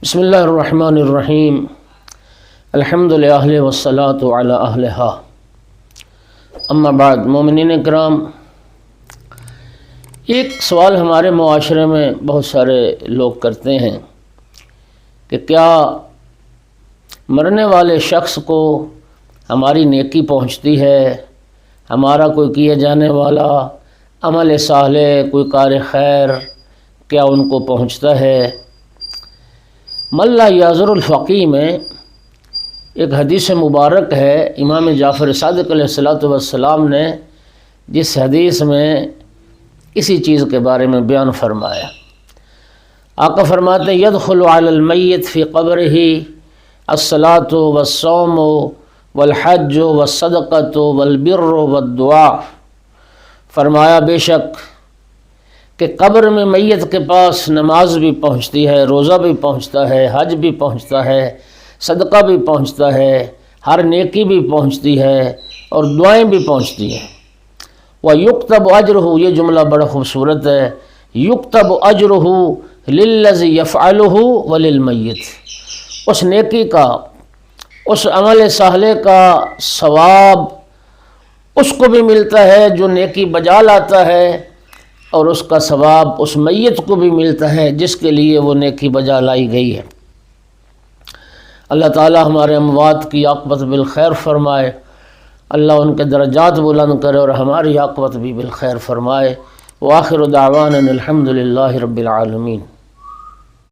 بسم اللہ الرحمن الرحیم الحمد للہ والصلاة علی اہلہا اما بعد۔ مومنین کرام، ایک سوال ہمارے معاشرے میں بہت سارے لوگ کرتے ہیں کہ کیا مرنے والے شخص کو ہماری نیکی پہنچتی ہے؟ ہمارا کوئی کیے جانے والا عمل صالح، کوئی کار خیر کیا ان کو پہنچتا ہے؟ من لا یعذر الفقی میں ایک حدیث مبارک ہے، امام جعفر صادق علیہ السلام نے جس حدیث میں اسی چیز کے بارے میں بیان فرمایا۔ آقا فرماتے ہیں یدخل علی المیت فی قبرہ الصلاۃ والصوم والحج والصدقۃ والبر والدعاء۔ فرمایا بے شک کہ قبر میں میت کے پاس نماز بھی پہنچتی ہے، روزہ بھی پہنچتا ہے، حج بھی پہنچتا ہے، صدقہ بھی پہنچتا ہے، ہر نیکی بھی پہنچتی ہے اور دعائیں بھی پہنچتی ہیں۔ وَيُكْتَبُ أَجْرُهُ، یہ جملہ بڑا خوبصورت ہے، يُكْتَبُ أَجْرُهُ لِلَّذِي يَفْعَلُهُ وَلِلْمَيِّتِ، اس نیکی کا، اس عمل صالح کا ثواب اس کو بھی ملتا ہے جو نیکی بجا لاتا ہے، اور اس کا ثواب اس میت کو بھی ملتا ہے جس کے لیے وہ نیکی بجا لائی گئی ہے۔ اللہ تعالی ہمارے اموات کی عاقبت بالخیر فرمائے، اللہ ان کے درجات بلند کرے اور ہماری عاقبت بھی بالخیر فرمائے۔ وآخر دعوانا الحمد للہ رب العالمین۔